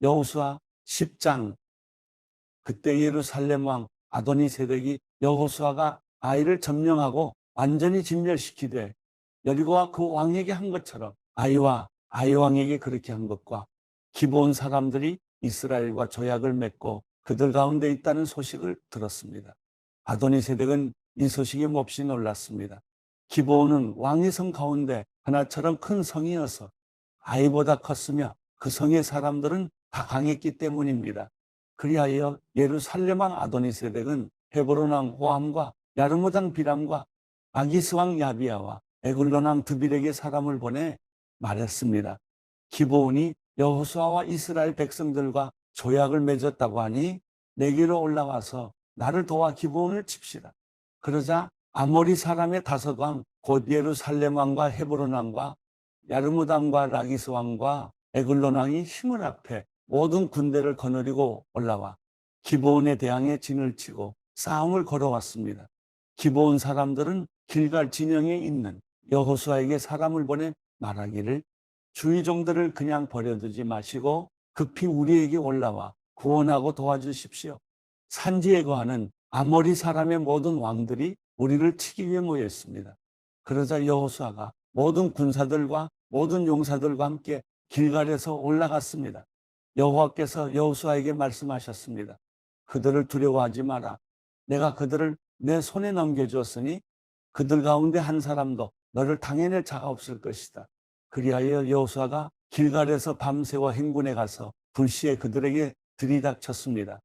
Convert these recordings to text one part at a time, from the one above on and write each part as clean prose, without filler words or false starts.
여호수아 10장. 그때 예루살렘 왕 아도니세덱이 여호수아가 아이를 점령하고 완전히 진멸시키되 여리고와 그 왕에게 한 것처럼 아이와 아이 왕에게 그렇게 한 것과 기브온 사람들이 이스라엘과 조약을 맺고 그들 가운데 있다는 소식을 들었습니다. 아도니세덱은 이 소식에 몹시 놀랐습니다. 기브온은 왕의 성 가운데 하나처럼 큰 성이어서 아이보다 컸으며 그 성의 사람들은 다 강했기 때문입니다. 그리하여 예루살렘 왕 아도니세덱은 헤브론 왕 호함과 야르무당 비람과 아기스 왕 야비야와 에글론 왕 드빌에게 사람을 보내 말했습니다. 기브온이 여호수아와 이스라엘 백성들과 조약을 맺었다고 하니 내게로 올라와서 나를 도와 기브온을 칩시다. 그러자 아모리 사람의 5왕 곧 예루살렘 왕과 헤브론 왕과 야르무당과 라기스 왕과 에글론 왕이 힘을 합해 모든 군대를 거느리고 올라와 기브온에 대항해 진을 치고 싸움을 걸어왔습니다. 기브온 사람들은 길갈 진영에 있는 여호수아에게 사람을 보내 말하기를 주의 종들을 그냥 버려두지 마시고 급히 우리에게 올라와 구원하고 도와주십시오. 산지에 거하는 아모리 사람의 모든 왕들이 우리를 치기 위해 모였습니다. 그러자 여호수아가 모든 군사들과 모든 용사들과 함께 길갈에서 올라갔습니다. 여호와께서 여호수아에게 말씀하셨습니다. 그들을 두려워하지 마라. 내가 그들을 내 손에 넘겨주었으니 그들 가운데 한 사람도 너를 당해낼 자가 없을 것이다. 그리하여 여호수아가 길갈에서 밤새워 행군에 가서 불시에 그들에게 들이닥쳤습니다.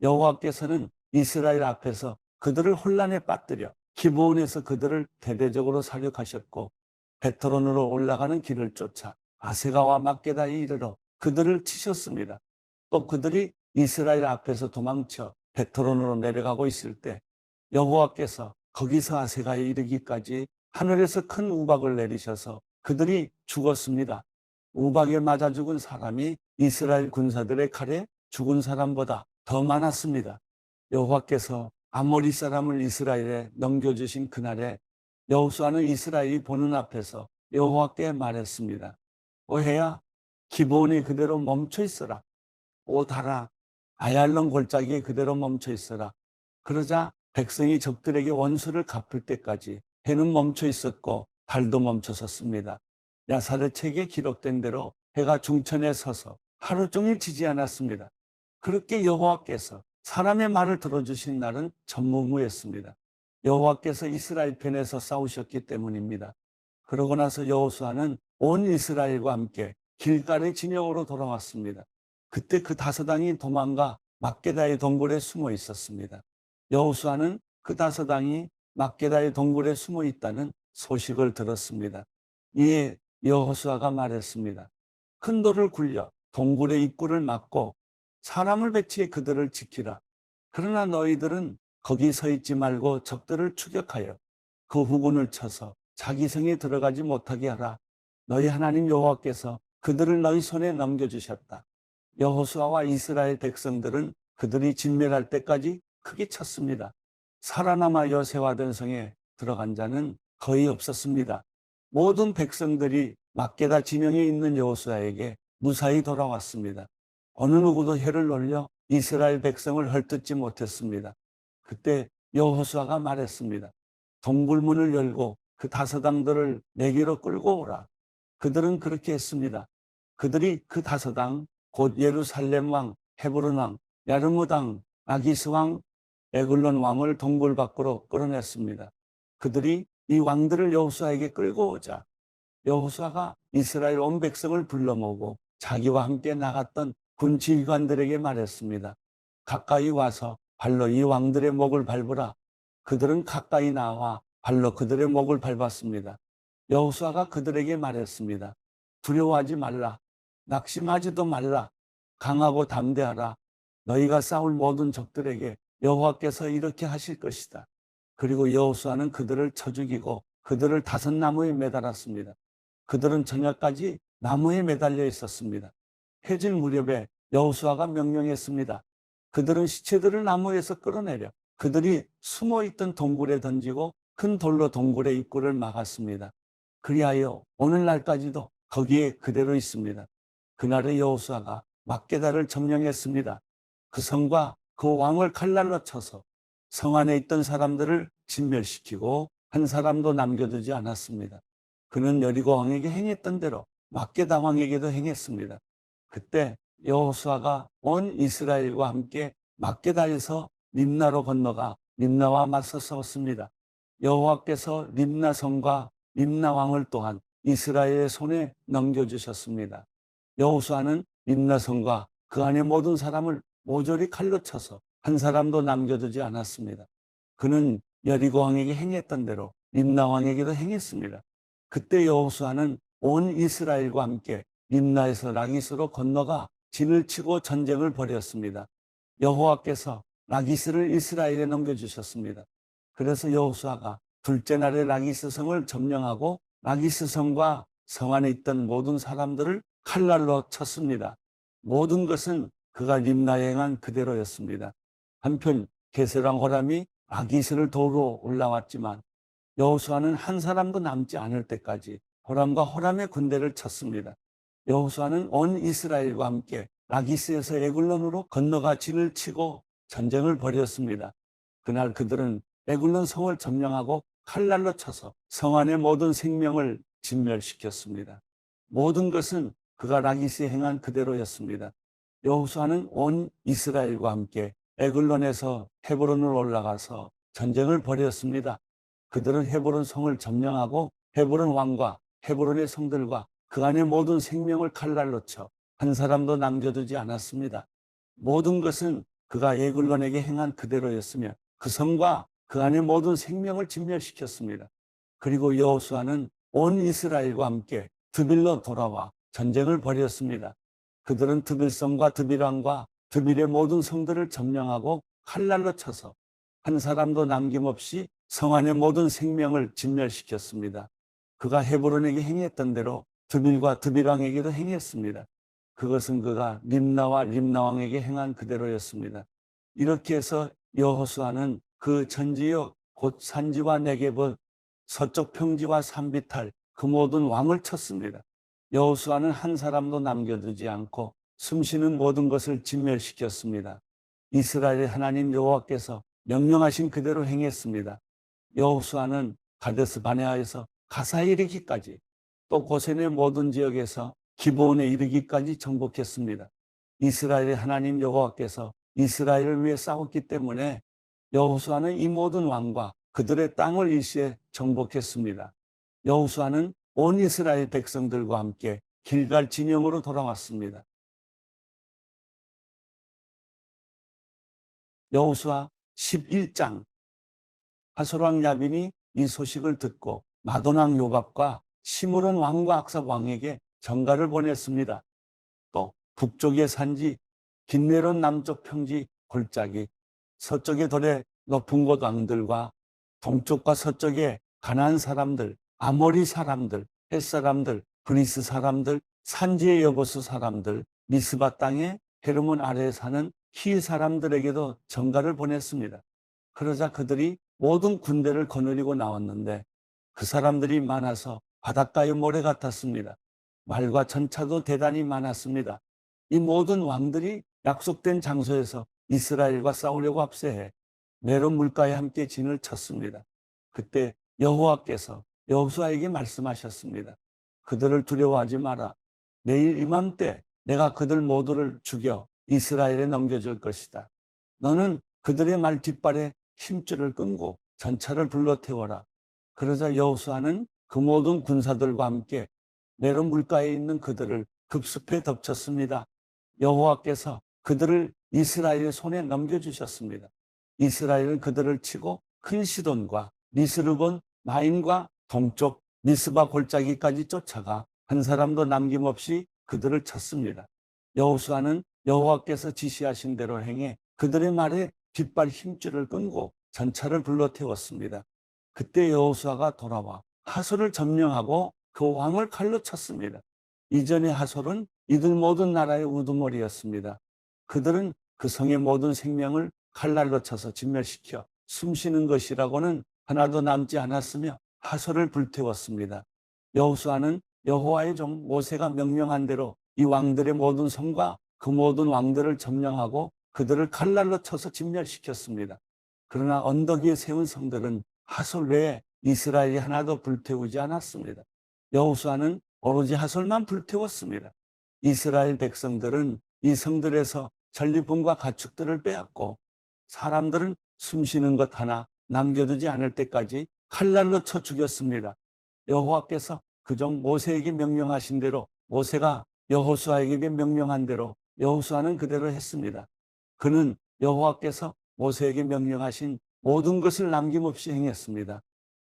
여호와께서는 이스라엘 앞에서 그들을 혼란에 빠뜨려 기브온에서 그들을 대대적으로 사륙하셨고 베트론으로 올라가는 길을 쫓아 아세가와 막게다에 이르러 그들을 치셨습니다. 또 그들이 이스라엘 앞에서 도망쳐 베트론으로 내려가고 있을 때 여호와께서 거기서 아세가에 이르기까지 하늘에서 큰 우박을 내리셔서 그들이 죽었습니다. 우박에 맞아 죽은 사람이 이스라엘 군사들의 칼에 죽은 사람보다 더 많았습니다. 여호와께서 아모리 사람을 이스라엘에 넘겨주신 그날에 여호수아는 이스라엘이 보는 앞에서 여호와께 말했습니다. 오해야, 기브온에 그대로 멈춰 있어라. 오 달아, 아얄론 골짜기에 그대로 멈춰 있어라. 그러자 백성이 적들에게 원수를 갚을 때까지 해는 멈춰 있었고 달도 멈춰 섰습니다. 야사르 책에 기록된 대로 해가 중천에 서서 하루 종일 지지 않았습니다. 그렇게 여호와께서 사람의 말을 들어주신 날은 전무후무였습니다. 여호와께서 이스라엘 편에서 싸우셨기 때문입니다. 그러고 나서 여호수아는 온 이스라엘과 함께 길갈의 진영으로 돌아왔습니다. 그때 그 5당이 도망가 막게다의 동굴에 숨어 있었습니다. 여호수아는 그 5당이 막게다의 동굴에 숨어 있다는 소식을 들었습니다. 이에 여호수아가 말했습니다. 큰 돌을 굴려 동굴의 입구를 막고 사람을 배치해 그들을 지키라. 그러나 너희들은 거기 서 있지 말고 적들을 추격하여 그 후군을 쳐서 자기 성에 들어가지 못하게 하라. 너희 하나님 여호와께서 그들을 너희 손에 넘겨주셨다. 여호수아와 이스라엘 백성들은 그들이 진멸할 때까지 크게 쳤습니다. 살아남아 여세화된 성에 들어간 자는 거의 없었습니다. 모든 백성들이 막게다 진영에 있는 여호수아에게 무사히 돌아왔습니다. 어느 누구도 혀를 놀려 이스라엘 백성을 헐뜯지 못했습니다. 그때 여호수아가 말했습니다. 동굴문을 열고 그 5당들을 내게로 끌고 오라. 그들은 그렇게 했습니다. 그들이 그 5당 곧 예루살렘 왕, 헤브론 왕, 야르무당, 아기스 왕, 에글론 왕을 동굴 밖으로 끌어냈습니다. 그들이 이 왕들을 여호수아에게 끌고 오자 여호수아가 이스라엘 온 백성을 불러 모으고 자기와 함께 나갔던 군 지휘관들에게 말했습니다. 가까이 와서 발로 이 왕들의 목을 밟으라. 그들은 가까이 나와 발로 그들의 목을 밟았습니다. 여호수아가 그들에게 말했습니다. 두려워하지 말라. 낙심하지도 말라. 강하고 담대하라. 너희가 싸울 모든 적들에게 여호와께서 이렇게 하실 것이다. 그리고 여호수아는 그들을 쳐 죽이고 그들을 5나무에 매달았습니다. 그들은 저녁까지 나무에 매달려 있었습니다. 해질 무렵에 여호수아가 명령했습니다. 그들은 시체들을 나무에서 끌어내려 그들이 숨어있던 동굴에 던지고 큰 돌로 동굴의 입구를 막았습니다. 그리하여 오늘날까지도 거기에 그대로 있습니다. 그날의 여호수아가 막게다를 점령했습니다. 그 성과 그 왕을 칼날로 쳐서 성 안에 있던 사람들을 진멸시키고 한 사람도 남겨두지 않았습니다. 그는 여리고 왕에게 행했던 대로 막게다 왕에게도 행했습니다. 그때 여호수아가 온 이스라엘과 함께 막게다에서 림나로 건너가 림나와 맞서 싸웠습니다. 여호와께서 림나 성과 림나 왕을 또한 이스라엘의 손에 넘겨주셨습니다. 여호수아는 림나 성과 그 안의 모든 사람을 모조리 칼로 쳐서 한 사람도 남겨두지 않았습니다. 그는 여리고 왕에게 행했던 대로 림나 왕에게도 행했습니다. 그때 여호수아는 온 이스라엘과 함께 림나에서 라기스로 건너가 진을 치고 전쟁을 벌였습니다. 여호와께서 라기스를 이스라엘에 넘겨주셨습니다. 그래서 여호수아가 둘째 날에 라기스 성을 점령하고 라기스 성과 성 안에 있던 모든 사람들을 칼날로 쳤습니다. 모든 것은 그가 림나에 행한 그대로였습니다. 한편 게세랑 호람이 라기스를 도우러 올라왔지만 여호수아는 한 사람도 남지 않을 때까지 호람과 호람의 군대를 쳤습니다. 여호수아는 온 이스라엘과 함께 라기스에서 에글론으로 건너가 진을 치고 전쟁을 벌였습니다. 그날 그들은 에글론 성을 점령하고 칼날로 쳐서 성 안의 모든 생명을 진멸시켰습니다. 모든 것은 그가 라기스에 행한 그대로였습니다. 여호수아는 온 이스라엘과 함께 에글론에서 헤브론을 올라가서 전쟁을 벌였습니다. 그들은 헤브론 성을 점령하고 헤브론 왕과 헤브론의 성들과 그 안의 모든 생명을 칼날로 쳐 한 사람도 남겨두지 않았습니다. 모든 것은 그가 에글론에게 행한 그대로였으며 그 성과 그 안의 모든 생명을 진멸시켰습니다. 그리고 여호수아는 온 이스라엘과 함께 드빌로 돌아와 전쟁을 벌였습니다. 그들은 드빌성과 드빌왕과 드빌의 모든 성들을 점령하고 칼날로 쳐서 한 사람도 남김없이 성 안의 모든 생명을 진멸시켰습니다. 그가 헤브론에게 행했던 대로 드빌과 드빌왕에게도 행했습니다. 그것은 그가 림나와 림나왕에게 행한 그대로였습니다. 이렇게 해서 여호수아는 그 전지역 곧 산지와 네게브 서쪽 평지와 산비탈 그 모든 왕을 쳤습니다. 여호수아는 한 사람도 남겨두지 않고 숨쉬는 모든 것을 진멸시켰습니다. 이스라엘의 하나님 여호와께서 명령하신 그대로 행했습니다. 여호수아는 가데스 바네아에서 가사에 이르기까지 또 고센의 모든 지역에서 기브온에 이르기까지 정복했습니다. 이스라엘의 하나님 여호와께서 이스라엘을 위해 싸웠기 때문에 여호수아는 이 모든 왕과 그들의 땅을 일시에 정복했습니다. 여호수아는 온 이스라엘 백성들과 함께 길갈 진영으로 돌아왔습니다. 여호수아 11장. 하솔왕 야빈이 이 소식을 듣고 마돈왕 요밥과 시므론 왕과 악삽 왕에게 전가를 보냈습니다. 또 북쪽의 산지 긴메론 남쪽 평지 골짜기 서쪽의 돌의 높은 곳 왕들과 동쪽과 서쪽의 가나안 사람들, 아모리 사람들, 헷 사람들, 브리스 사람들, 산지의 여보스 사람들, 미스바 땅의 헤르몬 아래에 사는 히 사람들에게도 전가를 보냈습니다. 그러자 그들이 모든 군대를 거느리고 나왔는데 그 사람들이 많아서 바닷가의 모래 같았습니다. 말과 전차도 대단히 많았습니다. 이 모든 왕들이 약속된 장소에서 이스라엘과 싸우려고 합세해 메론 물가에 함께 진을 쳤습니다. 그때 여호와께서 여호수아에게 말씀하셨습니다. 그들을 두려워하지 마라. 내일 이맘때 내가 그들 모두를 죽여 이스라엘에 넘겨줄 것이다. 너는 그들의 말 뒷발에 힘줄을 끊고 전차를 불러 태워라. 그러자 여호수아는 그 모든 군사들과 함께 메론 물가에 있는 그들을 급습해 덮쳤습니다. 여호와께서 그들을 이스라엘의 손에 넘겨주셨습니다. 이스라엘은 그들을 치고 큰 시돈과 미스르본 마임과 동쪽 미스바 골짜기까지 쫓아가 한 사람도 남김없이 그들을 쳤습니다. 여호수아는 여호와께서 지시하신 대로 행해 그들의 말에 뒷발 힘줄을 끊고 전차를 불러 태웠습니다. 그때 여호수아가 돌아와 하솔을 점령하고 그 왕을 칼로 쳤습니다. 이전의 하솔은 이들 모든 나라의 우두머리였습니다. 그들은 그 성의 모든 생명을 칼날로 쳐서 진멸시켜 숨쉬는 것이라고는 하나도 남지 않았으며 하솔을 불태웠습니다. 여호수아는 여호와의 종 모세가 명령한 대로 이 왕들의 모든 성과 그 모든 왕들을 점령하고 그들을 칼날로 쳐서 진멸시켰습니다. 그러나 언덕 위에 세운 성들은 하솔 외에 이스라엘이 하나도 불태우지 않았습니다. 여호수아는 오로지 하솔만 불태웠습니다. 이스라엘 백성들은 이 성들에서 전리품과 가축들을 빼앗고 사람들은 숨쉬는 것 하나 남겨두지 않을 때까지 칼날로 쳐 죽였습니다. 여호와께서 그종 모세에게 명령하신 대로 모세가 여호수아에게 명령한 대로 여호수아는 그대로 했습니다. 그는 여호와께서 모세에게 명령하신 모든 것을 남김없이 행했습니다.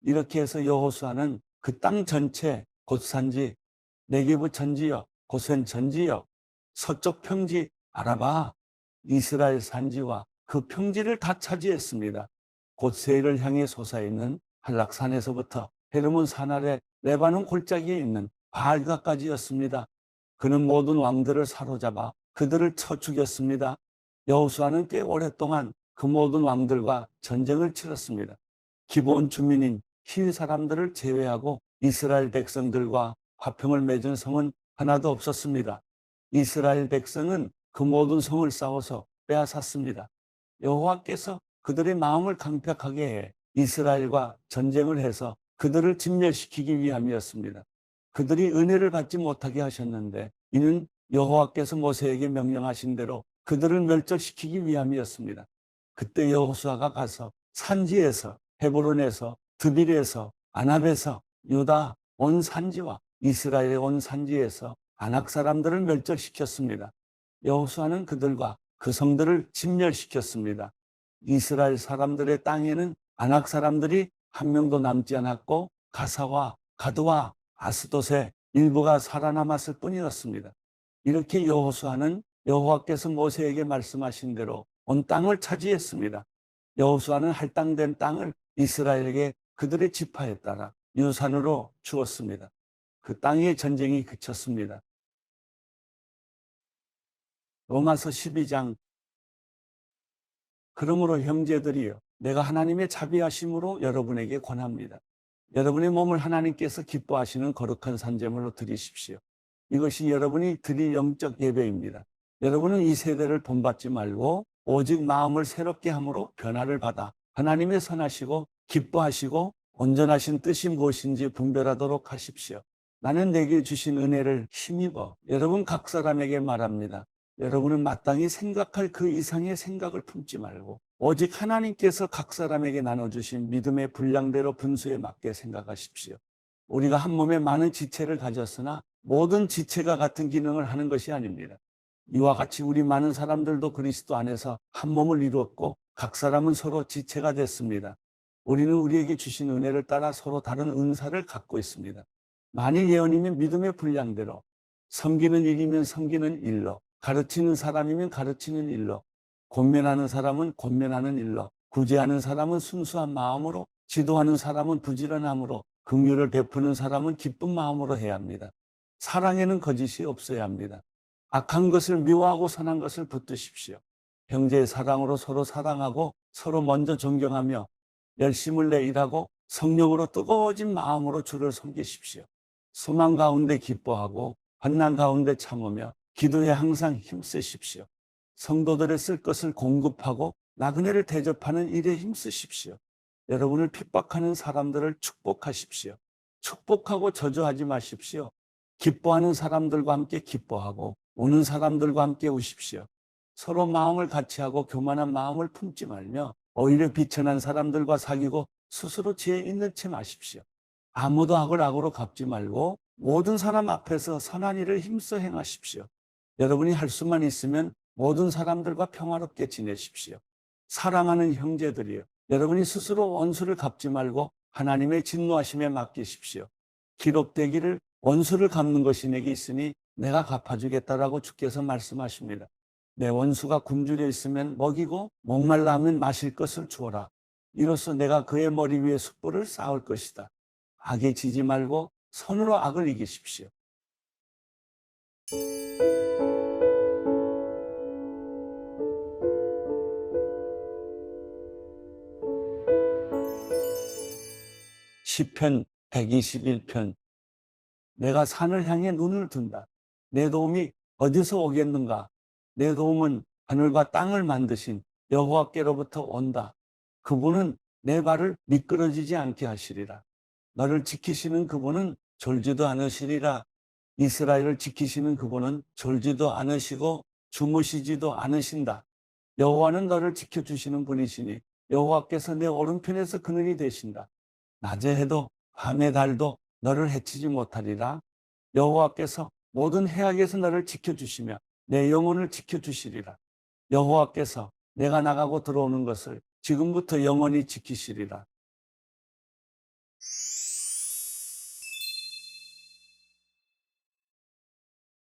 이렇게 해서 여호수아는 그 땅 전체 곧산지, 네게브 전지역, 고센 전지역, 서쪽 평지, 아라바, 이스라엘 산지와 그 평지를 다 차지했습니다. 곧 세일을 향해 솟아있는 한락산에서부터 헤르몬 산 아래 레바논 골짜기에 있는 바알가까지였습니다. 그는 모든 왕들을 사로잡아 그들을 쳐 죽였습니다. 여호수아는 꽤 오랫동안 그 모든 왕들과 전쟁을 치렀습니다. 기브온 주민인 히위 사람들을 제외하고 이스라엘 백성들과 화평을 맺은 성은 하나도 없었습니다. 이스라엘 백성은 그 모든 성을 싸워서 빼앗았습니다. 여호와께서 그들의 마음을 강팍하게 해 이스라엘과 전쟁을 해서 그들을 진멸시키기 위함이었습니다. 그들이 은혜를 받지 못하게 하셨는데 이는 여호와께서 모세에게 명령하신 대로 그들을 멸절시키기 위함이었습니다. 그때 여호수아가 가서 산지에서, 헤브론에서, 드빌에서, 아납에서, 유다 온 산지와 이스라엘의 온 산지에서 아낙 사람들을 멸절시켰습니다. 여호수아는 그들과 그 성들을 진멸시켰습니다. 이스라엘 사람들의 땅에는 아낙 사람들이 한 명도 남지 않았고 가사와 가드와 아스돗의 일부가 살아남았을 뿐이었습니다. 이렇게 여호수아는 여호와께서 모세에게 말씀하신 대로 온 땅을 차지했습니다. 여호수아는 할당된 땅을 이스라엘에게 그들의 지파에 따라 유산으로 주었습니다. 그 땅의 전쟁이 그쳤습니다. 로마서 12장. 그러므로 형제들이여, 내가 하나님의 자비하심으로 여러분에게 권합니다. 여러분의 몸을 하나님께서 기뻐하시는 거룩한 산제물로 드리십시오. 이것이 여러분이 드릴 영적 예배입니다. 여러분은 이 세대를 본받지 말고 오직 마음을 새롭게 함으로 변화를 받아 하나님의 선하시고 기뻐하시고 온전하신 뜻이 무엇인지 분별하도록 하십시오. 나는 내게 주신 은혜를 힘입어 여러분 각 사람에게 말합니다. 여러분은 마땅히 생각할 그 이상의 생각을 품지 말고 오직 하나님께서 각 사람에게 나눠주신 믿음의 분량대로 분수에 맞게 생각하십시오. 우리가 한 몸에 많은 지체를 가졌으나 모든 지체가 같은 기능을 하는 것이 아닙니다. 이와 같이 우리 많은 사람들도 그리스도 안에서 한 몸을 이루었고 각 사람은 서로 지체가 됐습니다. 우리는 우리에게 주신 은혜를 따라 서로 다른 은사를 갖고 있습니다. 만일 예언이면 믿음의 분량대로, 섬기는 일이면 섬기는 일로, 가르치는 사람이면 가르치는 일로, 권면하는 사람은 권면하는 일로, 구제하는 사람은 순수한 마음으로, 지도하는 사람은 부지런함으로, 긍휼을 베푸는 사람은 기쁜 마음으로 해야 합니다. 사랑에는 거짓이 없어야 합니다. 악한 것을 미워하고 선한 것을 붙드십시오. 형제의 사랑으로 서로 사랑하고 서로 먼저 존경하며 열심을 내 일하고 성령으로 뜨거워진 마음으로 주를 섬기십시오. 소망 가운데 기뻐하고 환난 가운데 참으며 기도에 항상 힘쓰십시오. 성도들의 쓸 것을 공급하고 나그네를 대접하는 일에 힘쓰십시오. 여러분을 핍박하는 사람들을 축복하십시오. 축복하고 저주하지 마십시오. 기뻐하는 사람들과 함께 기뻐하고 우는 사람들과 함께 우십시오. 서로 마음을 같이하고 교만한 마음을 품지 말며 오히려 비천한 사람들과 사귀고 스스로 지혜 있는 채 마십시오. 아무도 악을 악으로 갚지 말고 모든 사람 앞에서 선한 일을 힘써 행하십시오. 여러분이 할 수만 있으면 모든 사람들과 평화롭게 지내십시오. 사랑하는 형제들이여, 여러분이 스스로 원수를 갚지 말고 하나님의 진노하심에 맡기십시오. 기록되기를 원수를 갚는 것이 내게 있으니 내가 갚아주겠다라고 주께서 말씀하십니다. 내 원수가 굶주려 있으면 먹이고 목말라 하면 마실 것을 주어라. 이로써 내가 그의 머리 위에 숯불을 쌓을 것이다. 악에 지지 말고 선으로 악을 이기십시오. 시편 121편. 내가 산을 향해 눈을 든다. 내 도움이 어디서 오겠는가? 내 도움은 하늘과 땅을 만드신 여호와께로부터 온다. 그분은 내 발을 미끄러지지 않게 하시리라. 너를 지키시는 그분은 졸지도 않으시리라. 이스라엘을 지키시는 그분은 졸지도 않으시고 주무시지도 않으신다. 여호와는 너를 지켜주시는 분이시니 여호와께서 내 오른편에서 그늘이 되신다. 낮에 해도 밤의 달도 너를 해치지 못하리라. 여호와께서 모든 해악에서 너를 지켜주시며 내 영혼을 지켜주시리라. 여호와께서 내가 나가고 들어오는 것을 지금부터 영원히 지키시리라.